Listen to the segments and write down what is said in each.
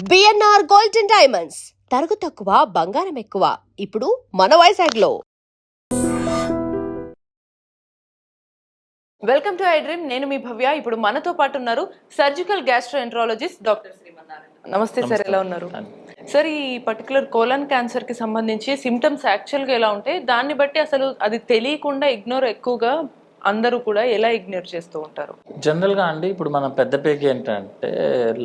BNR gold and diamonds తరుగు తక్కువ బంగారం ఎక్కువ ఇప్పుడు మన వైజాగ్లో. Welcome to I dream. నేను మీ భవ్య. ఇప్పుడు మనతో పాటు ఉన్నారు సర్జికల్ గ్యాస్ట్రోఎంట్రాలజిస్ట్ డాక్టర్ శ్రీమన్నారాయణ. నమస్తే సార్, ఎలా ఉన్నారు సార్? ఈ పర్టికులర్ కోలన్ క్యాన్సర్ కి సంబంధించి సిమ్టమ్స్ యాక్చువల్గా ఎలా ఉంటాయి, దాన్ని బట్టి అసలు అది తెలియకుండా ఇగ్నోర్ ఎక్కువగా అందరూ కూడా ఎలా ఇగ్నోర్ చేస్తూ ఉంటారు? జనరల్గా అండి, ఇప్పుడు మన పెద్ద పేకి ఏంటంటే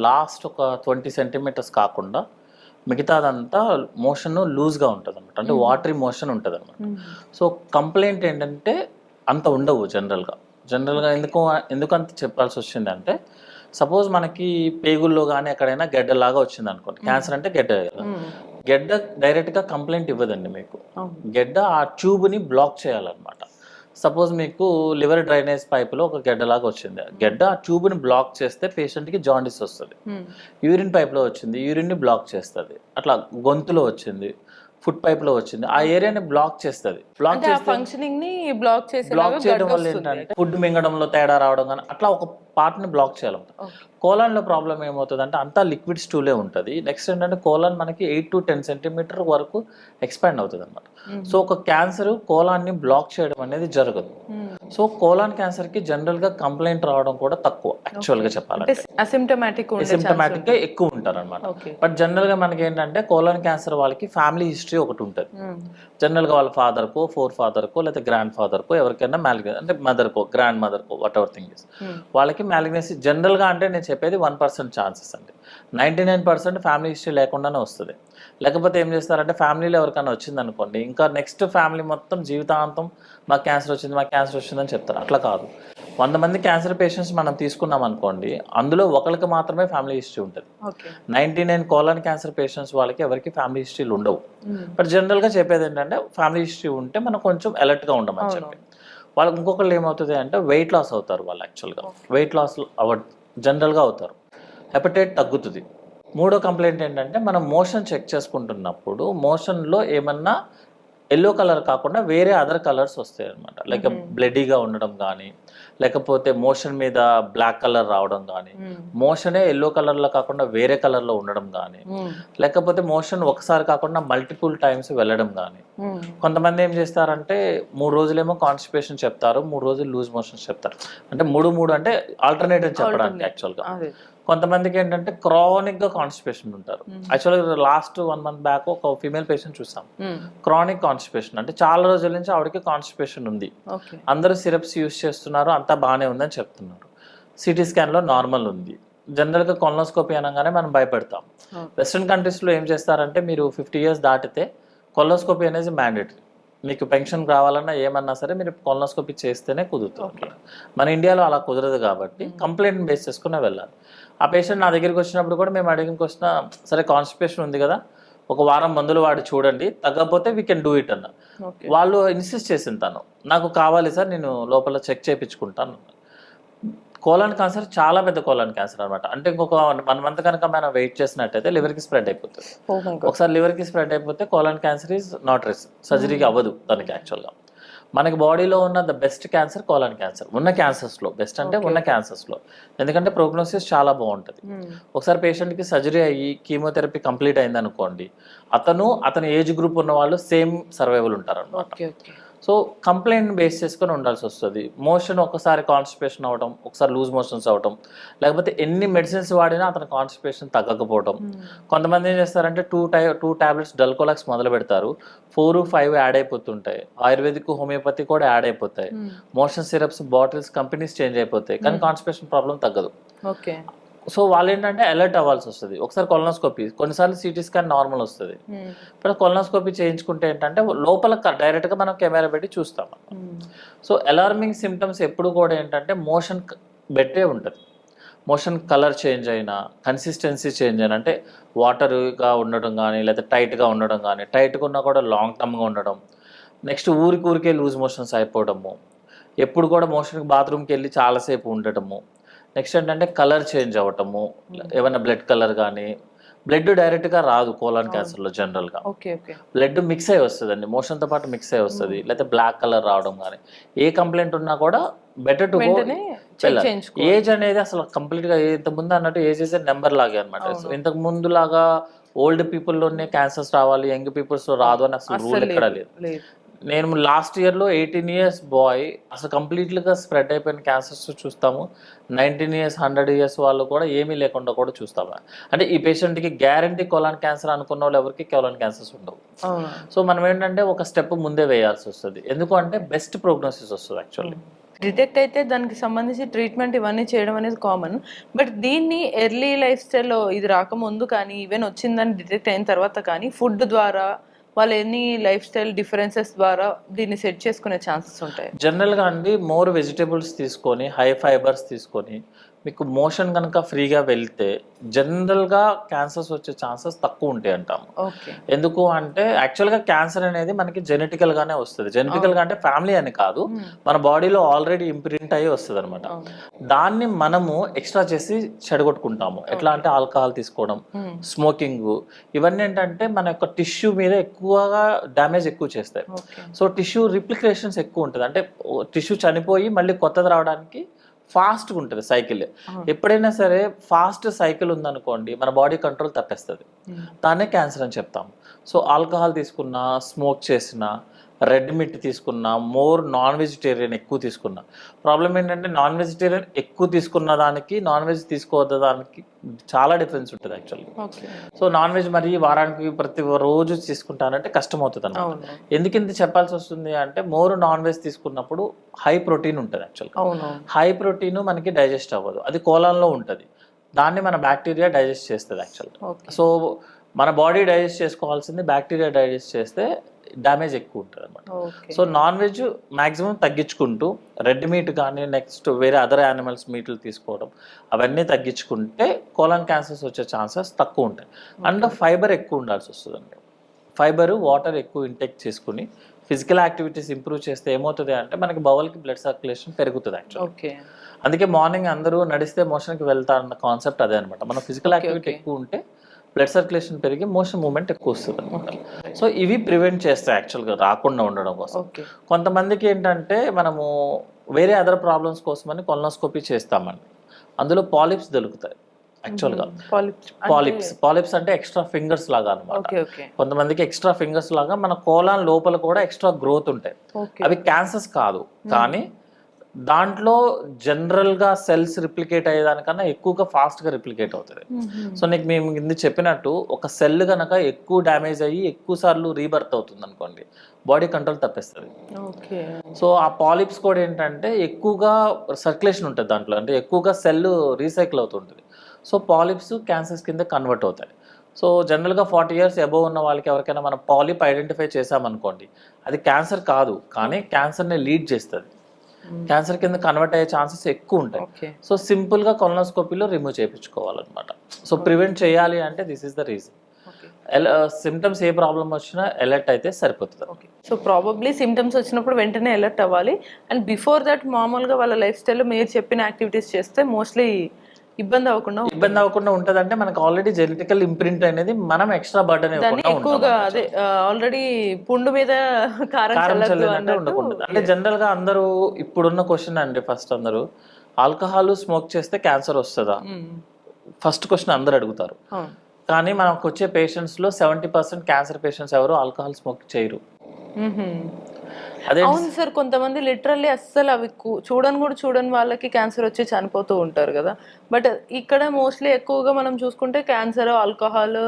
లాస్ట్ ఒక 20 సెంటీమీటర్స్ కాకుండా మిగతాదంతా మోషన్ లూజ్గా ఉంటుంది అనమాట, అంటే వాటరీ మోషన్ ఉంటుంది అనమాట. సో కంప్లైంట్ ఏంటంటే అంత ఉండవు జనరల్గా ఎందుకంత చెప్పాల్సి వచ్చింది అంటే, సపోజ్ మనకి పేగుల్లో కానీ ఎక్కడైనా గెడ్డలాగా వచ్చింది అనుకోండి. క్యాన్సర్ అంటే గెడ్డ కదా, గెడ్డ డైరెక్ట్గా కంప్లైంట్ ఇవ్వదండి మీకు. గెడ్డ ఆ ట్యూబ్ని బ్లాక్ చేయాలన్నమాట. సపోజ్ మీకు లివర్ డ్రైనేజ్ పైపులో ఒక గెడ్డలాగా వచ్చింది, గెడ్డ ఆ ట్యూబ్ని బ్లాక్ చేస్తే పేషెంట్కి జాండిస్ వస్తుంది. యూరిన్ పైప్లో వచ్చింది, యూరిన్ని బ్లాక్ చేస్తుంది. అట్లా గొంతులో వచ్చింది, ఫుడ్ పైప్లో వచ్చింది, ఆ ఏరియాని బ్లాక్ చేస్తుంది. బ్లాక్ చేయడం వల్ల ఏంటంటే ఫుడ్ మింగడంలో తేడా రావడం కానీ అట్లా ఒక పార్ట్ని బ్లాక్ చేయాలంట. కోలాన్లో ప్రాబ్లం ఏమవుతుంది అంటే అంతా లిక్విడ్ స్టూలే ఉంటుంది. నెక్స్ట్ ఏంటంటే కోలాన్ మనకి 8 to 10 సెంటీమీటర్ వరకు ఎక్స్పాండ్ అవుతుంది అనమాట. సో ఒక క్యాన్సర్ కోలాన్ని బ్లాక్ చేయడం అనేది జరగదు. సో కోలాన్ క్యాన్సర్కి జనరల్గా కంప్లైంట్ రావడం కూడా తక్కువ యాక్చువల్గా చెప్పాలంటే. అసిమ్టమాటిక్ ఎక్కువ ఉంటారు అనమాట. బట్ జనరల్గా మనకి ఏంటంటే కోలాన్ క్యాన్సర్ వాళ్ళకి ఫ్యామిలీ హిస్టరీ ఒకటి ఉంటుంది. జనరల్గా వాళ్ళ ఫాదర్కో, ఫోర్ ఫాదర్కో, లేదా గ్రాండ్ ఫాదర్కో ఎవరికైనా మ్యాలిగ్నెన్సీ, అంటే మదర్కో, గ్రాండ్ మదర్కో, వాట్ ఎవర్ థింగ్ ఇస్, వాళ్ళకి మ్యాలిగ్నెన్సీ జనరల్గా అంటే నేను చెప్పేది 1% ఛాన్సెస్ అండి. 99% ఫ్యామిలీ హిస్టరీ లేకుండానే వస్తుంది. లేకపోతే ఏం చేస్తారంటే ఫ్యామిలీలో ఎవరికైనా వచ్చింది అనుకోండి, ఇంకా నెక్స్ట్ ఫ్యామిలీ మొత్తం జీవితాంతం మాకు క్యాన్సర్ వచ్చిందని చెప్తారు. అట్లా కాదు. 100 మంది క్యాన్సర్ పేషెంట్స్ మనం తీసుకున్నాం అనుకోండి, అందులో ఒకరికి మాత్రమే ఫ్యామిలీ హిస్టరీ ఉంటుంది. 99 కోలాన్ క్యాన్సర్ పేషెంట్స్ వాళ్ళకి ఎవరికి ఫ్యామిలీ హిస్టరీలు ఉండవు. బట్ జనరల్గా చెప్పేది ఏంటంటే ఫ్యామిలీ హిస్టరీ ఉంటే మనం కొంచెం అలర్ట్గా ఉండమని చెప్పి. వాళ్ళకి ఇంకొకళ్ళు ఏమవుతుంది అంటే వెయిట్ లాస్ అవుతారు వాళ్ళు. యాక్చువల్గా వెయిట్ లాస్ జనరల్గా అవుతారు. హెపటైట్ తగ్గుతుంది. మూడో కంప్లైంట్ ఏంటంటే మనం మోషన్ చెక్ చేసుకుంటున్నప్పుడు మోషన్లో ఏమన్నా ఎల్లో కలర్ కాకుండా వేరే అదర్ కలర్స్ వస్తాయి అనమాట. లైక్ బ్లడీగా ఉండడం కానీ, లేకపోతే మోషన్ మీద బ్లాక్ కలర్ రావడం కానీ, మోషనే ఎల్లో కలర్లో కాకుండా వేరే కలర్లో ఉండడం కానీ, లేకపోతే మోషన్ ఒకసారి కాకుండా మల్టిపుల్ టైమ్స్ వెళ్ళడం కానీ. కొంతమంది ఏం చేస్తారంటే 3 రోజులేమో కాన్స్టిపేషన్ చెప్తారు, 3 రోజులు లూజ్ మోషన్స్ చెప్తారు. అంటే 3 అంటే ఆల్టర్నేటివ్ చెప్పడానికి యాక్చువల్గా. కొంతమందికి ఏంటంటే క్రానిక్గా కాన్స్టిపేషన్ ఉంటారు. యాక్చువల్గా లాస్ట్ 1 month బ్యాక్ ఒక ఫీమేల్ పేషెంట్ చూసాం, క్రానిక్ కాన్స్టిపేషన్, అంటే చాలా రోజుల నుంచి ఆవిడకి కాన్స్టిపేషన్ ఉంది. అందరూ సిరప్స్ యూజ్ చేస్తున్నారు, అంతా బాగానే ఉందని చెప్తున్నారు. సిటీ స్కాన్లో నార్మల్ ఉంది. జనరల్గా కొలనోస్కోపీ అనగానే మనం భయపడతాం. వెస్ట్రన్ కంట్రీస్లో ఏం చేస్తారంటే మీరు 50 years దాటితే కొలనోస్కోపీ అనేది మ్యాండేటరీ. మీకు పెన్షన్ రావాలన్నా ఏమన్నా సరే మీరు కొలనోస్కోపీ చేస్తేనే కుదురుతుంది. మన ఇండియాలో అలా కుదరదు కాబట్టి కంప్లైంట్ బేస్ చేసుకునే వెళ్ళాలి. ఆ పేషెంట్ నా దగ్గరికి వచ్చినప్పుడు కూడా మేము అడిగినకి వచ్చిన సరే కాన్స్టిపేషన్ ఉంది కదా, ఒక వారం మందులు వాడి చూడండి, తగ్గకపోతే వీ కెన్ డూ ఇట్ అన్న. వాళ్ళు ఇన్సిస్ట్ చేసిన తను నాకు కావాలి సార్, నేను లోపల చెక్ చేయించుకుంటాను. కోలాన్ క్యాన్సర్ చాలా పెద్ద కోలాన్ క్యాన్సర్ అనమాట. అంటే ఇంకొక 1 month కనుక మనం వెయిట్ చేసినట్టయితే లివర్కి స్ప్రెడ్ అయిపోతుంది. ఒకసారి లివర్కి స్ప్రెడ్ అయిపోతే colon cancer is not risk, సర్జరీకి అవ్వదు తనకి. యాక్చువల్గా మనకి బాడీలో ఉన్న the best cancer colon cancer. ఉన్న క్యాన్సర్స్లో బెస్ట్ అంటే ఉన్న క్యాన్సర్స్లో, ఎందుకంటే ప్రోగ్నోసిస్ చాలా బాగుంటుంది. ఒకసారి పేషెంట్కి సర్జరీ అయ్యి కీమోథెరపీ కంప్లీట్ అయింది అనుకోండి, అతని ఏజ్ గ్రూప్ ఉన్న వాళ్ళు సేమ్ సర్వైవల్ ఉంటారు అన్నమాట. సో కంప్లైంట్ బేస్ చేసుకొని ఉండాల్సి వస్తుంది. మోషన్ ఒకసారి కాన్స్టిపేషన్ అవడం, ఒకసారి లూజ్ మోషన్స్ అవడం, లేకపోతే ఎన్ని మెడిసిన్స్ వాడినా అతని కాన్స్టిపేషన్ తగ్గకపోవడం. కొంతమంది ఏం చేస్తారంటే 2 tablets డల్కోలాక్స్ మొదలు పెడతారు, 4, 5 యాడ్ అయిపోతుంటాయి. ఆయుర్వేదిక్, హోమియోపతి కూడా యాడ్ అయిపోతాయి. Motion syrups bottles companies change అయిపోతాయి, కానీ కాన్స్టిపేషన్ ప్రాబ్లం తగ్గదు. సో వాళ్ళు ఏంటంటే అలర్ట్ అవ్వాల్సి వస్తుంది. ఒకసారి కొలనోస్కోపీ, కొన్నిసార్లు సిటీ స్కాన్ నార్మల్ వస్తుంది. ఇప్పుడు కొలనోస్కోపీ చేయించుకుంటే ఏంటంటే లోపల డైరెక్ట్గా మనం కెమెరా పెట్టి చూస్తాం. సో అలార్మింగ్ సిమ్టమ్స్ ఎప్పుడు కూడా ఏంటంటే మోషన్ బెట్టే ఉంటుంది. మోషన్ కలర్ చేంజ్ అయినా, కన్సిస్టెన్సీ చేంజ్ అయినా, అంటే వాటర్గా ఉండడం కానీ, లేదా టైట్గా ఉండడం కానీ, టైట్గా ఉన్నా కూడా లాంగ్ టర్మ్గా ఉండడం, నెక్స్ట్ ఊరికే లూజ్ మోషన్స్ అయిపోవడము, ఎప్పుడు కూడా మోషన్కి బాత్రూమ్కి వెళ్ళి చాలాసేపు ఉండటము, నెక్స్ట్ ఏంటంటే కలర్ చేంజ్ అవ్వటము, ఏమైనా బ్లడ్ కలర్ కానీ, బ్లడ్ డైరెక్ట్గా రాదు కోలాన్ క్యాన్సర్లో జనరల్గా. Okay okay. బ్లడ్ మిక్స్ అయ్యి వస్తుందండి, మోషన్తో పాటు మిక్స్ అయ్యి వస్తుంది, లేకపోతే బ్లాక్ కలర్ రావడం కానీ ఏ కంప్లైంట్ ఉన్నా కూడా బెటర్ టు వెంటనే చెక్ చేయించుకోవాలి. ఏజ్ అనేది అసలు కంప్లీట్గా ఇంతకు ముందు అన్నట్టు ఏజ్ ఇస్ నెంబర్ లాగే అనమాట. సో ఇంతకు ముందు లాగా ఓల్డ్ పీపుల్లోనే క్యాన్సర్స్ రావాలి, యంగ్ పీపుల్స్లో రాదు అని అసలు రూల్ ఎక్కడ లేదు. నేను లాస్ట్ ఇయర్లో 18 years బాయ్ అసలు కంప్లీట్లీగా స్ప్రెడ్ అయిపోయిన క్యాన్సర్స్ చూస్తాము. 19 years 100 years వాళ్ళు కూడా ఏమీ లేకుండా కూడా చూస్తాము. అంటే ఈ పేషెంట్కి గ్యారంటీ కోలాన్ క్యాన్సర్ అనుకున్న వాళ్ళు ఎవరికి కోలాన్ క్యాన్సర్స్ ఉండవు. సో మనం ఏంటంటే ఒక స్టెప్ ముందే వేయాల్సి వస్తుంది, ఎందుకు అంటే బెస్ట్ ప్రోగ్నోసిస్ వస్తుంది యాక్చువల్లీ. డిటెక్ట్ అయితే దానికి సంబంధించి ట్రీట్మెంట్ ఇవన్నీ చేయడం అనేది కామన్. బట్ దీన్ని ఎర్లీ లైఫ్ స్టైల్లో ఇది రాకముందు కానీ ఈవెన్ వచ్చిందని డిటెక్ట్ అయిన తర్వాత కానీ ఫుడ్ ద్వారా వాళ్ళు ఎన్ని లైఫ్ స్టైల్ డిఫరెన్సెస్ ద్వారా దీన్ని సెట్ చేసుకునే ఛాన్సెస్ ఉంటాయి? జనరల్గా అండి మోర్ వెజిటేబుల్స్ తీసుకొని హై ఫైబర్స్ తీసుకొని మీకు మోషన్ కనుక ఫ్రీగా వెళ్తే జనరల్గా క్యాన్సర్స్ వచ్చే ఛాన్సెస్ తక్కువ ఉంటాయి అంటాము. ఎందుకు అంటే యాక్చువల్గా క్యాన్సర్ అనేది మనకి జెనెటికల్గానే వస్తుంది. జెనెటికల్గా అంటే ఫ్యామిలీ అని కాదు, మన బాడీలో ఆల్రెడీ ఇంప్రింట్ అయ్యి వస్తుంది అనమాట. దాన్ని మనము ఎక్స్ట్రా చేసి చెడగొట్టుకుంటాము. ఎట్లా అంటే ఆల్కహాల్ తీసుకోవడం, స్మోకింగ్, ఇవన్నీ ఏంటంటే మన యొక్క టిష్యూ మీద ఎక్కువగా డ్యామేజ్ ఎక్కువ చేస్తాయి. సో టిష్యూ రిప్లికేషన్స్ ఎక్కువ ఉంటుంది, అంటే టిష్యూ చనిపోయి మళ్ళీ కొత్తది రావడానికి ఫాస్ట్గా ఉంటుంది సైకిల్. ఎప్పుడైనా సరే ఫాస్ట్ సైకిల్ ఉందనుకోండి మన బాడీ కంట్రోల్ తప్పేస్తుంది, దాన్నే క్యాన్సర్ అని చెప్తాం. సో ఆల్కహాల్ తీసుకున్నా, స్మోక్ చేసినా, రెడ్ మీట్ తీసుకున్నా, మోర్ నాన్ వెజిటేరియన్ ఎక్కువ తీసుకున్నా, ప్రాబ్లం ఏంటంటే నాన్ వెజిటేరియన్ ఎక్కువ తీసుకున్న దానికి నాన్ వెజ్ తీసుకోవద్ద దానికి చాలా డిఫరెన్స్ ఉంటుంది యాక్చువల్లీ. సో నాన్ వెజ్ మరి వారానికి ప్రతి రోజు తీసుకుంటానంటే కష్టం అవుతుంది అన్నమాట. ఎందుకు ఇంత చెప్పాల్సి వస్తుంది అంటే మోర్ నాన్ వెజ్ తీసుకున్నప్పుడు హై ప్రోటీన్ ఉంటుంది యాక్చువల్గా. హై ప్రోటీన్ మనకి డైజెస్ట్ అవ్వదు, అది కోలాన్లో ఉంటుంది, దాన్ని మన బ్యాక్టీరియా డైజెస్ట్ చేస్తుంది యాక్చువల్గా. సో మన బాడీ డైజెస్ట్ చేసుకోవాల్సింది బ్యాక్టీరియా డైజెస్ట్ చేస్తే డ్యామేజ్ ఎక్కువ ఉంటుంది అనమాట. సో నాన్ వెజ్ మ్యాక్సిమం తగ్గించుకుంటూ రెడ్ మీట్ కానీ నెక్స్ట్ వేరే అదర్ యానిమల్స్ మీట్లు తీసుకోవడం అవన్నీ తగ్గించుకుంటే కోలాన్ క్యాన్సర్స్ వచ్చే ఛాన్సెస్ తక్కువ ఉంటాయి. అండ్ ఫైబర్ ఎక్కువ ఉండాల్సి వస్తుందండి. ఫైబర్, వాటర్ ఎక్కువ ఇంటేక్ చేసుకుని ఫిజికల్ యాక్టివిటీస్ ఇంప్రూవ్ చేస్తే ఏమవుతుంది అంటే మనకి బౌల్కి బ్లడ్ సర్క్యులేషన్ పెరుగుతుంది యాక్చువల్లీ. అందుకే మార్నింగ్ అందరూ నడిస్తే మోషన్కి వెళ్తారన్న కాన్సెప్ట్ అదే అనమాట. మనం ఫిజికల్ యాక్టివిటీ ఎక్కువ ఉంటే బ్లడ్ సర్క్యులేషన్ పెరిగి మోషన్ మూవ్మెంట్ ఎక్కువ వస్తుంది అనమాట. సో ఇవి ప్రివెంట్ చేస్తాయి యాక్చువల్గా రాకుండా ఉండడం కోసం. కొంతమందికి ఏంటంటే మనము వేరే అదర్ ప్రాబ్లమ్స్ కోసమని కొలనోస్కోపీ చేస్తామండి, అందులో పాలిప్స్ దొరుకుతాయి యాక్చువల్గా. పాలిప్స్ అంటే ఎక్స్ట్రా ఫింగర్స్ లాగా అనమాట. కొంతమందికి ఎక్స్ట్రా ఫింగర్స్ లాగా మన కోలాన్ లోపల కూడా ఎక్స్ట్రా గ్రోత్ ఉంటాయి. అవి క్యాన్సర్స్ కాదు, కానీ దాంట్లో జనరల్గా సెల్స్ రిప్లికేట్ అయ్యేదానికన్నా ఎక్కువగా ఫాస్ట్గా రిప్లికేట్ అవుతుంది. సో నీకు మేము ఇందుకు చెప్పినట్టు ఒక సెల్ కనుక ఎక్కువ డ్యామేజ్ అయ్యి ఎక్కువ సార్లు రీబర్త్ అవుతుంది అనుకోండి, బాడీ కంట్రోల్ తప్పేస్తుంది. సో ఆ పాలిప్స్ కూడా ఏంటంటే ఎక్కువగా సర్క్యులేషన్ ఉంటుంది దాంట్లో, అంటే ఎక్కువగా సెల్ రీసైకిల్ అవుతుంటుంది. సో పాలిప్స్ క్యాన్సర్స్ కింద కన్వర్ట్ అవుతాయి. సో జనరల్గా 40 years అబోవ్ ఉన్న వాళ్ళకి ఎవరికైనా మనం పాలిప్ ఐడెంటిఫై చేసామనుకోండి, అది క్యాన్సర్ కాదు, కానీ క్యాన్సర్ని లీడ్ చేస్తుంది, క్యాన్సర్ కింద కన్వర్ట్ అయ్యే ఛాన్సెస్ ఎక్కువ ఉంటాయి. సో సింపుల్గా కొలనోస్కోపీలో రిమూవ్ చేయించుకోవాలన్నమాట. సో ప్రివెంట్ చేయాలి అంటే this is the reason. Symptoms A problem వచ్చినా అలర్ట్ అయితే సరిపోతుంది. సో ప్రాబబ్లీ సిమ్టమ్స్ వచ్చినప్పుడు వెంటనే అలర్ట్ అవ్వాలి. అండ్ బిఫోర్ దట్ మామూలుగా వాళ్ళ లైఫ్ స్టైల్లో మీరు చెప్పిన యాక్టివిటీస్ చేస్తే మోస్ట్లీ ఇబ్బంది అవ్వకుండా ఉంటుంది. అంటే మనకు ఆల్రెడీ జెనెటికల్ ఇంప్రింట్ అనేది మనం ఎక్స్ట్రా బర్డెన్ ఎక్కువగా అదే ఆల్రెడీ పుండు మీద కారం చల్లినట్టు ఉండకూడదు. అంటే జనరల్ గా అందరూ ఇప్పుడున్న క్వశ్చన్ అండి, ఫస్ట్ అందరూ ఆల్కహాల్ స్మోక్ చేస్తే క్యాన్సర్ వస్తుందా ఫస్ట్ క్వశ్చన్ అందరు అడుగుతారు. కానీ మనకు వచ్చే పేషెంట్స్ లో 70% క్యాన్సర్ పేషెంట్స్ ఎవరు ఆల్కహాల్ స్మోక్ చేయరు. అవును సార్, కొంతమంది లిటరల్లీ అస్సలు అవి చూడని వాళ్ళకి క్యాన్సర్ వచ్చి చనిపోతూ ఉంటారు కదా. బట్ ఇక్కడ మోస్ట్లీ ఎక్కువగా మనం చూసుకుంటే క్యాన్సర్, ఆల్కహాల్,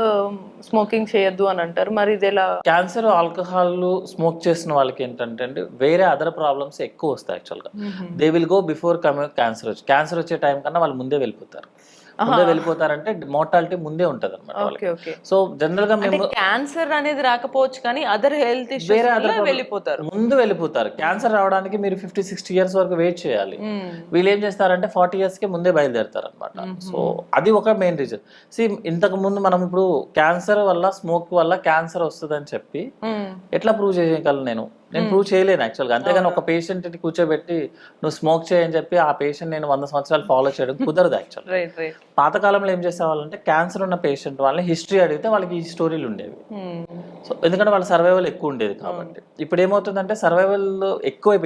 స్మోకింగ్ చేయొద్దు అని అంటారు. మరి ఇది ఎలా? క్యాన్సర్, ఆల్కహాల్ స్మోక్ చేసిన వాళ్ళకి ఏంటంటే వేరే అదర్ ప్రాబ్లమ్స్ ఎక్కువ వస్తాయి యాక్చువల్గా. They will go before cancer వచ్చే టైం కన్నా వాళ్ళు ముందే వెళ్ళిపోతారంటే మోర్టాలిటీ ముందే ఉంటది అనమాట. సో జనరల్ గా మేము క్యాన్సర్ అనేది రాకపోవచ్చు కానీ అదర్ హెల్త్ ముందు వెళ్ళిపోతారు. క్యాన్సర్ రావడానికి మీరు 50-60 years వరకు వెయిట్ చేయాలి. వీళ్ళు ఏం చేస్తారంటే 40 years కి ముందే బయలుదేరుతారు అనమాట. సో అది ఒక మెయిన్ రీజన్. ఇంతకు ముందు మనం ఇప్పుడు క్యాన్సర్ వల్ల స్మోక్ వల్ల క్యాన్సర్ వస్తుంది అని చెప్పి ఎట్లా ప్రూవ్ చేయగలను నేను? నేను ప్రూవ్ చేయలేను యాక్చువల్గా. అంతేగాని ఒక పేషెంట్ని కూర్చోబెట్టి నువ్వు స్మోక్ చేయని చెప్పి ఆ పేషెంట్ నేను 100 సంవత్సరాలు ఫాలో చేయడం కుదరదు యాక్చువల్. Right right. పాతకాలంలో ఏం చేసేవాళ్ళంటే క్యాన్సర్ ఉన్న పేషెంట్ వాళ్ళని హిస్టరీ అడిగితే వాళ్ళకి ఈ స్టోరీలు ఉండేవి. సో ఎందుకంటే వాళ్ళ సర్వైవల్ ఎక్కువ ఉండేది కాబట్టి. ఇప్పుడు ఏమవుతుందంటే సర్వైవల్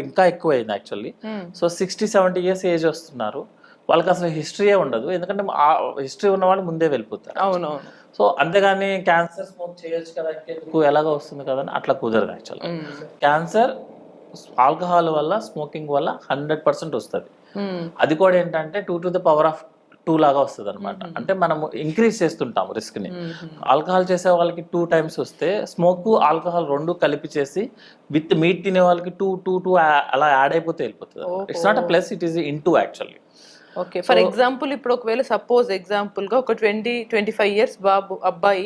ఇంకా ఎక్కువైంది యాక్చువల్లీ. సో 60-70 ఇయర్స్ ఏజ్ వస్తున్నారు, వాళ్ళకి అసలు హిస్టరీయే ఉండదు, ఎందుకంటే ఆ హిస్టరీ ఉన్న వాళ్ళు ముందే వెళ్ళిపోతారు. అవునవును. సో అంతేగాని క్యాన్సర్ స్మోక్ చేయొచ్చు కదా ఇంకెందుకు ఎలాగో వస్తుంది కదా అని అట్లా కుదరదు యాక్చువల్గా. క్యాన్సర్ ఆల్కహాల్ వల్ల స్మోకింగ్ వల్ల 100% వస్తుంది. అది కూడా ఏంటంటే 2 లాగా వస్తుంది అనమాట. అంటే మనము ఇంక్రీజ్ చేస్తుంటాము రిస్క్ ని. ఆల్కహాల్ చేసే వాళ్ళకి 2 times వస్తే స్మోక్ ఆల్కహాల్ 2 కలిపి చేసి విత్ మీట్ తినే వాళ్ళకి 2 అలా యాడ్ అయిపోతే వెళ్ళిపోతుంది. It's not a plus, it is into actually. Okay, for example ఇప్పుడు ఒకవేళ సపోజ్ ఎగ్జాంపుల్ గా ఒక 20-25 ఇయర్స్ అబ్బాయి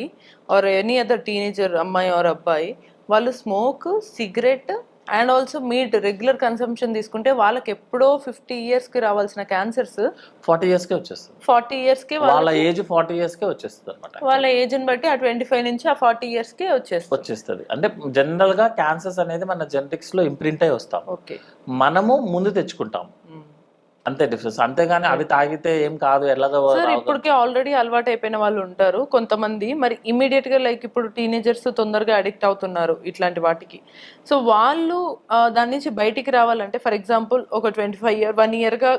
ఆర్ ఎనీ అదర్ టీనేజర్ అమ్మాయి ఆర్ అబ్బాయి వాళ్ళు smoke, cigarette and also meet regular consumption తీసుకుంటే వాళ్ళకి ఎప్పుడో 50 years కి రావాల్సిన క్యాన్సర్స్ 40 years కే వచ్చేస్తుంది. 40 years కి వాళ్ళ ఏజ్ 40 years కే వచ్చేస్తుంది అనమాట. వాళ్ళ ఏజ్ ని బట్టి ఆ 25 నుంచి ఆ 40 years కి వచ్చేస్తుంది. అంటే జనరల్ గా క్యాన్సర్స్ అనేది మన జెనెటిక్స్ లో ఇంప్రింట్ అయి వస్తాం, ఓకే మనము ముందు తెచ్చుకుంటాం, అంతే డిఫరెన్స్. అంతేగాని అవి తాగితే ఏం కాదు ఎలాగో. సార్ ఇప్పటికే ఆల్రెడీ అలవాటు అయిపోయిన వాళ్ళు ఉంటారు కొంతమంది, మరి ఇమీడియట్ గా లైక్ ఇప్పుడు టీనేజర్స్ తొందరగా అడిక్ట్ అవుతున్నారు ఇట్లాంటి వాటికి. సో వాళ్ళు దాని నుంచి బయటికి రావాలంటే ఫర్ ఎగ్జాంపుల్ ఒక 1 year గా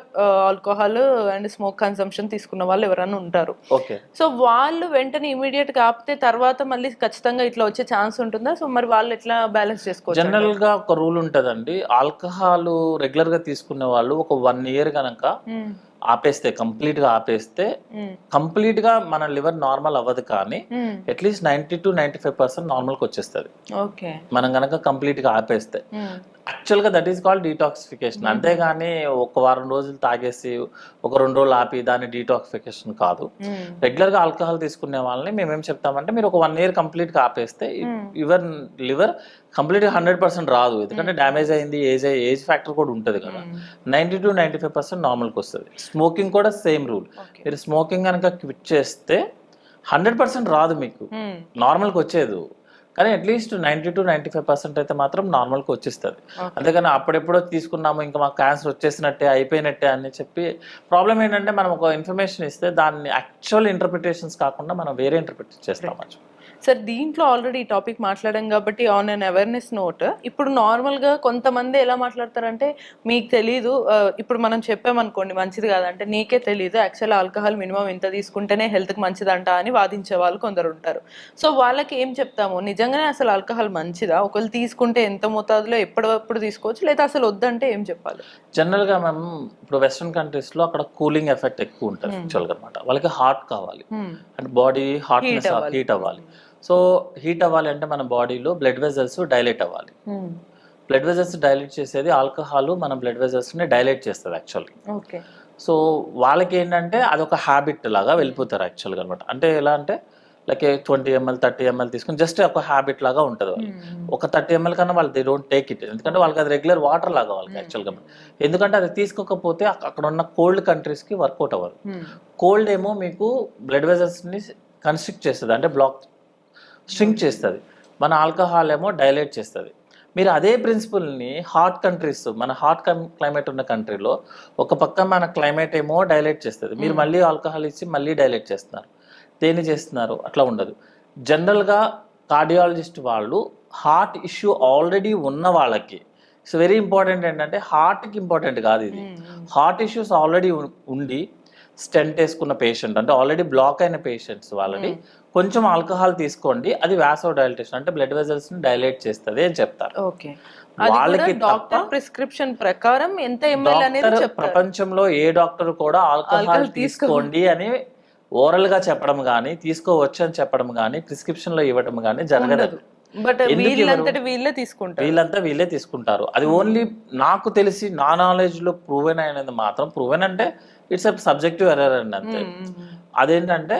ఆల్కహాల్ అండ్ స్మోక్ కన్సంప్షన్ తీసుకున్న వాళ్ళు ఎవరైనా ఉంటారు. ఓకే, సో వాళ్ళు వెంటనే ఇమీడియట్ గా ఆపితే తర్వాత మళ్ళీ ఖచ్చితంగా ఇట్లా వచ్చే ఛాన్స్ ఉంటుందా? సో మరి వాళ్ళు ఎట్లా బ్యాలెన్స్ చేసుకోవచ్చు? జనరల్ గా ఒక రూల్ ఉంటదండి, ఆల్కహాల్ రెగ్యులర్ గా తీసుకునే వాళ్ళు ఒక 1 year కనుక ఆపేస్తే, కంప్లీట్ గా ఆపేస్తే, కంప్లీట్ గా మన లివర్ నార్మల్ అవ్వదు కానీ అట్లీస్ట్ 90-95% నార్మల్ కి వచ్చేస్తుంది మనం కనుక కంప్లీట్ గా ఆపేస్తే. యాక్చువల్ గా దట్ ఈస్ కాల్డ్ డీటాక్సిఫికేషన్. అంతేగాని ఒక వారం రోజులు తాగేసి ఒక 2 రోజులు ఆపి దాని డీటాక్సిఫికేషన్ కాదు. రెగ్యులర్ గా ఆల్కహాల్ తీసుకునే వాళ్ళని మేమేం చెప్తామంటే మీరు ఒక 1 year కంప్లీట్ గా ఆపేస్తే యువర్ లివర్ కంప్లీట్ గా 100% రాదు, ఎందుకంటే డ్యామేజ్ అయింది, ఏజ్ ఫ్యాక్టర్ కూడా ఉంటుంది కదా. 90-95% నార్మల్కి వస్తుంది. స్మోకింగ్ కూడా సేమ్ రూల్. మీరు స్మోకింగ్ కనుక క్విట్ చేస్తే 100% రాదు మీకు, నార్మల్కి వచ్చేది, కానీ అట్లీస్ట్ 90-95% అయితే మాత్రం నార్మల్కి వచ్చేస్తుంది. అంతేగాని అప్పుడెప్పుడో తీసుకున్నాము ఇంకా మాకు క్యాన్సర్ వచ్చేసినట్టే అయిపోయినట్టే అని చెప్పి, ప్రాబ్లం ఏంటంటే మనం ఒక ఇన్ఫర్మేషన్ ఇస్తే దాన్ని యాక్చువల్ ఇంటర్ప్రిటేషన్స్ కాకుండా మనం వేరే ఇంటర్ప్రిట్ చేస్తాం. సార్ దీంట్లో ఆల్రెడీ ఈ టాపిక్ మాట్లాడాం కాబట్టి ఆన్ అన్ అవేర్నెస్ నోట్, ఇప్పుడు నార్మల్గా కొంతమంది ఎలా మాట్లాడతారంటే మీకు తెలీదు, ఇప్పుడు మనం చెప్పామనుకోండి మంచిది కాదంటే నీకే తెలీదు, యాక్చువల్ ఆల్కహాల్ మినిమం ఇంత తీసుకుంటేనే హెల్త్కి మంచిదంట అని వాదించే వాళ్ళు కొందరు ఉంటారు. సో వాళ్ళకి ఏం చెప్తాము, నిజంగానే అసలు ఆల్కహాల్ మంచిదా, ఒకవేళ తీసుకుంటే ఎంత మోతాదులో ఎప్పుడప్పుడు తీసుకోవచ్చు, లేదా అసలు వద్దంటే ఏం చెప్పాలి? జనరల్గా మేము ఇప్పుడు వెస్ట్రన్ కంట్రీస్లో అక్కడ కూలింగ్ ఎఫెక్ట్ ఎక్కువ ఉంటుంది యాక్చువల్గా అనమాట. వాళ్ళకి హాట్ కావాలి అంటే బాడీ హాట్నెస్ హీట్ అవ్వాలి. సో హీట్ అవ్వాలి అంటే మన బాడీలో బ్లడ్ వెజల్స్ డైలేట్ అవ్వాలి. బ్లడ్ వెజల్స్ డైలేట్ చేసేది ఆల్కహాల్ మన బ్లడ్ వెజల్స్ ని డైలేట్ చేస్తుంది యాక్చువల్గా. సో వాళ్ళకి ఏంటంటే అదొక హ్యాబిట్ లాగా వెళ్ళిపోతారు యాక్చువల్గా అనమాట. అంటే ఎలా అంటే లైక్ 20 ml 30 ml తీసుకుని జస్ట్ ఒక హ్యాబిట్ లాగా ఉంటుంది వాళ్ళు. ఒక 30 ml కన్నా వాళ్ళు దే డోంట్ టేక్ ఇట్, ఎందుకంటే వాళ్ళకి అది రెగ్యులర్ వాటర్ లాగా వాళ్ళకి యాక్చువల్గా. ఎందుకంటే అది తీసుకోకపోతే అక్కడ ఉన్న కోల్డ్ కంట్రీస్కి వర్కౌట్ అవ్వదు. కోల్డ్ ఏమో మీకు బ్లడ్ వెజల్స్ని కన్స్ట్రిక్ట్ చేస్తుంది, అంటే స్ట్రింక్ చేస్తుంది. మన ఆల్కహాల్ ఏమో డైలేట్ చేస్తుంది. మీరు అదే ప్రిన్సిపల్ని హాట్ కంట్రీస్, మన హాట్ క్లైమేట్ ఉన్న కంట్రీలో ఒక పక్క మన క్లైమేట్ ఏమో డైలేట్ చేస్తుంది, మీరు మళ్ళీ ఆల్కహాల్ ఇచ్చి మళ్ళీ డైలేట్ చేస్తున్నారు. దేన్ని చేస్తున్నారు? అట్లా ఉండదు. జనరల్గా కార్డియాలజిస్ట్ వాళ్ళు హార్ట్ ఇష్యూ ఆల్రెడీ ఉన్న వాళ్ళకి, ఇట్స్ వెరీ ఇంపార్టెంట్ ఏంటంటే హార్ట్కి ఇంపార్టెంట్ కాదు ఇది, హార్ట్ ఇష్యూస్ ఆల్రెడీ ఉండి స్టెంట్ వేసుకున్న పేషెంట్, అంటే ఆల్రెడీ బ్లాక్ అయిన పేషెంట్స్ వాళ్ళని కొంచెం ఆల్కహాల్ తీసుకోండి, అది వాసో డైలటేషన్ అంటే బ్లడ్ వెజల్స్ ని డైలేట్ చేస్తుంది అని చెప్తారు. వాళ్ళకి డాక్టర్ ప్రిస్క్రిప్షన్ ప్రకారం ఎంత ఎంఎల్ అనేది చెప్తారు. ప్రపంచంలో ఏ డాక్టర్ కూడా ఆల్కహాల్ తీసుకోండి అని ఓరల్ గా చెప్పడం గానీ, తీసుకోవచ్చు అని చెప్పడం గానీ, ప్రిస్క్రిప్షన్ లో ఇవ్వడం గానీ జరగదు. బట్ వీళ్ళంతా వీళ్ళే తీసుకుంటారు. అది ఓన్లీ నాకు తెలిసి నా నాలెడ్జ్ లో ప్రూవెన్ అయినది మాత్రం, ప్రూవెన్ అంటే ఇట్స్ సబ్జెక్టివ్ ఎర్రర్ అండి అంతే. అదేంటంటే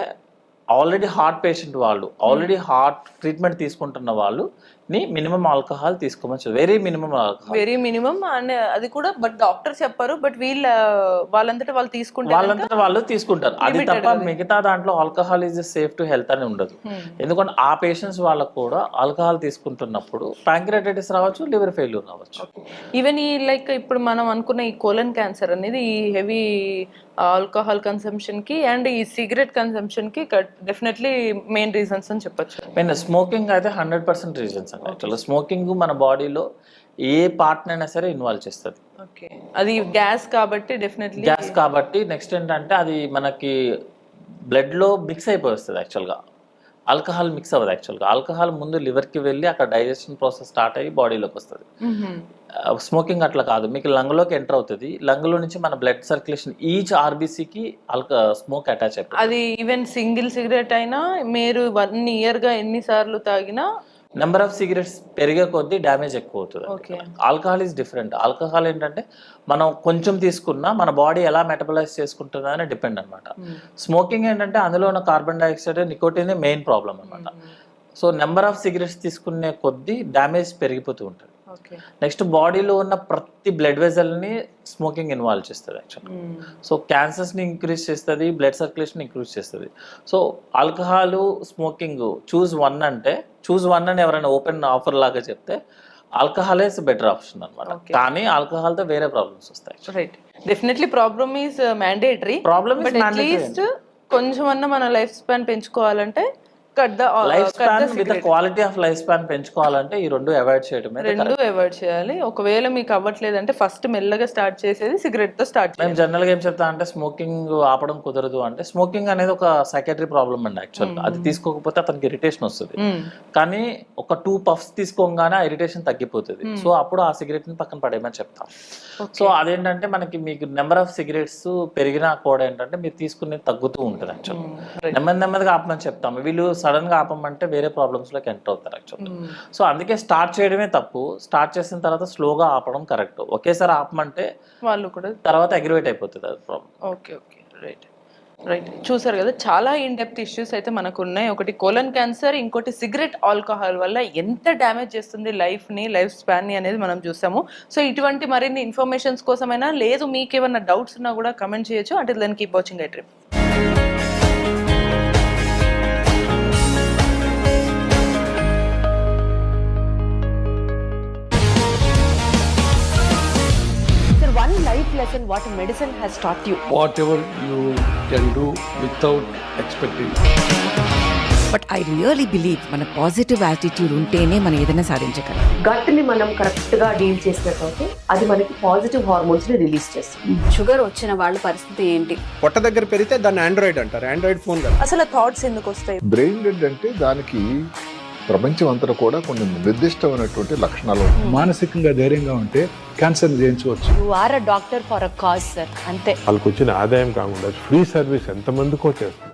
ఆల్రెడీ హార్ట్ పేషెంట్ వాళ్ళు, ఆల్రెడీ హార్ట్ ట్రీట్మెంట్ తీసుకుంటున్న వాళ్ళు ని మినిమం ఆల్కహాల్ తీసుకోవచ్చు, very minimum alcohol. Very minimum and అది కూడా బట్ డాక్టర్ చెప్పారు, బట్ వాళ్ళంతటా వాళ్ళు తీసుకుంటే వాళ్ళంతటా వాళ్ళు తీసుకుంటారు. అది తప్ప మిగతా దాంట్లో alcohol is safe to health అని ఉండదు. ఎందుకంటే ఆ పేషెంట్స్ వాళ్ళకు కూడా ఆల్కహాల్ తీసుకుంటున్నప్పుడు ప్యాంక్రియాటైటిస్ రావచ్చు, లివర్ ఫెయిల్యూర్ రావచ్చు. ఈవెన్ ఈ లైక్ ఇప్పుడు మనం అనుకున్న ఈ కోలన్ క్యాన్సర్ అనేది ఈ హెవీ ఆల్కహాల్ కన్సంప్షన్ కి అండ్ ఈ సిగరెట్ కన్సంప్షన్ కి డెఫినెట్లీ మెయిన్ రీజన్స్ అని చెప్పొచ్చు. మెయిన్ స్మోకింగ్ అయితే 100% రీజన్స్ అండి. యాక్చువల్గా స్మోకింగ్ మన బాడీలో ఏ పార్ట్ అయినా సరే ఇన్వాల్వ్ చేస్తుంది. ఓకే, అది గ్యాస్ కాబట్టి డెఫినెట్లీ గ్యాస్ కాబట్టి నెక్స్ట్ ఏంటంటే అది మనకి బ్లడ్ లో మిక్స్ అయిపోయి వస్తుంది. యాక్చువల్గా ఆల్కహాల్ మిక్స్ అవ్వదు. యాక్చువల్గా ఆల్కహాల్ ముందు లివర్కి వెళ్ళి అక్కడ డైజెషన్ ప్రాసెస్ స్టార్ట్ అయ్యి బాడీలోకి వస్తుంది. స్మోకింగ్ అట్లా కాదు, మీకు లంగ్లోకి ఎంటర్ అవుతుంది. లంగ్లో నుంచి మన బ్లడ్ సర్క్యులేషన్ ఈచ్ ఆర్బీసీకి స్మోక్ అటాచ్ అయిపోతుంది. అది ఈవెన్ సింగిల్ సిగరెట్ అయినా మీరు 1 year గా ఎన్నిసార్లు తాగినా నెంబర్ ఆఫ్ సిగరెట్స్ పెరిగే కొద్దీ డ్యామేజ్ ఎక్కువ అవుతుంది. Okay, alcohol is different. Alcohol ఏంటంటే మనం కొంచెం తీసుకున్నా మన బాడీ ఎలా మెటబలైజ్ చేసుకుంటుందా అని డిపెండ్ అనమాట. స్మోకింగ్ ఏంటంటే అందులో ఉన్న carbon dioxide, nicotine main problem అనమాట. సో నెంబర్ ఆఫ్ సిగరెట్స్ తీసుకునే కొద్దీ డ్యామేజ్ పెరిగిపోతూ ఉంటుంది. నెక్స్ట్ బాడీలో ఉన్న ప్రతి బ్లడ్ వెజల్ని స్మోకింగ్ ఇన్వాల్వ్ చేస్తుంది యాక్చువల్గా. సో క్యాన్సర్స్ని ఇంక్రీజ్ చేస్తుంది, బ్లడ్ సర్క్యులేషన్ ఇంక్రీజ్ చేస్తుంది. So alcohol, smoking choose one అంటే చూస్ వన్ అని ఎవరైనా ఓపెన్ ఆఫర్ లాగా చెప్తే ఆల్కహాల్ ఇస్ బెటర్ ఆప్షన్ అనమాట. కానీ ఆల్కహాల్తో వేరే ప్రాబ్లమ్స్ వస్తాయి. Right, definitely problem is mandatory. Problem but at least కొంచెం అన్న మన లైఫ్ స్పాన్ పెంచుకోవాలంటే life span with quality of life span పెంచుకోవాలంటే ఈ రెండు అవాయిడ్ చేయడమే. రెండు అవాయిడ్ చేయాలి. ఒకవేళ మీకు అవ్వట్లేదంటే ఫస్ట్ మెల్లగా స్టార్ట్ చేసేది సిగరెట్ తో స్టార్ట్ చేయాలి. మేము జనరల్గా ఏం చెప్తా అంటే స్మోకింగ్ ఆపడం కుదరదు అంటే, స్మోకింగ్ అనేది ఒక సైకాట్రీ ప్రాబ్లమ్ అండి యాక్చువల్గా. అది తీసుకోకపోతే అతనికి ఇరిటేషన్ వస్తుంది. కానీ ఒక 2 puffs తీసుకోగానే ఆ ఇరిటేషన్ తగ్గిపోతుంది. సో అప్పుడు ఆ సిగరెట్ ని పక్కన పడేయమని చెప్తాం. సో అదేంటంటే మనకి మీకు నెంబర్ ఆఫ్ సిగరెట్స్ పెరిగినా కూడా ఏంటంటే మీరు తీసుకునేది తగ్గుతూ ఉంటుంది యాక్చువల్గా. నెమ్మదిగా ఆపమని చెప్తాము. వీళ్ళు సడన్ గా ఆపమంటే వేరే ప్రాబ్లమ్స్ లోకి ఎంటర్ అవుతారు యాక్చువల్గా. సో అందుకే స్టార్ట్ చేయడమే తప్పు, స్టార్ట్ చేసిన తర్వాత స్లోగా ఆపడం కరెక్ట్. ఒకేసారి ఆపమంటే వాళ్ళు కూడా తర్వాత అగ్రివేట్ అయిపోతుంది అది problem. Okay okay, right right. చూసారు కదా, చాలా ఇన్ డెప్త్ ఇష్యూస్ అయితే మనకు ఉన్నాయి. ఒకటి కోలన్ క్యాన్సర్, ఇంకోటి సిగరెట్, ఆల్కహాల్ వల్ల ఎంత డ్యామేజ్ చేస్తుంది లైఫ్ని, లైఫ్ స్పాన్ని అనేది మనం చూసాము. సో ఇటువంటి మరిన్ని ఇన్ఫర్మేషన్స్ కోసమైనా లేదు మీకు ఏమైనా డౌట్స్ ఉన్నా కూడా కమెంట్ చేయొచ్చు. అంటే దాన్ని keep watching I dream. One life lesson what medicine has taught you. Whatever you can do without expecting. But I really believe మన పాజిటివ్ యాటిట్యూడ్ ఉంటేనే మనం ఏదైనా సాధించగలం. గట్ ని మనం కరెక్ట్ గా డీల్ చేసినట్లయితే అది మనకి పాజిటివ్ హార్మోన్స్ ని రిలీజ్ చేస్తుంది. షుగర్ వచ్చిన వాళ్ళ పరిస్థితి ఏంటి? పొట్ట దగ్గర పెరిగితే దాన్ని ఆండ్రాయిడ్ అంటారు, ఆండ్రాయిడ్ ఫోన్ కదా. అసలు థాట్స్ ఎందుకు వస్తాయి? బ్రెయిన్ డెడ్ అంటే దానికి ప్రపంచం అంతా కూడా కొన్ని నిర్దిష్టమైనటువంటి లక్షణాలు ఉంటాయి. మానసికంగా ధైర్యంగా ఉంటే క్యాన్సర్ జయించవచ్చు. You are a doctor for a cause sir, అంతే. వాళ్ళకి వచ్చిన ఆదాయం కాకుండా ఫ్రీ సర్వీస్ ఎంతమందికో చేస్తుంది.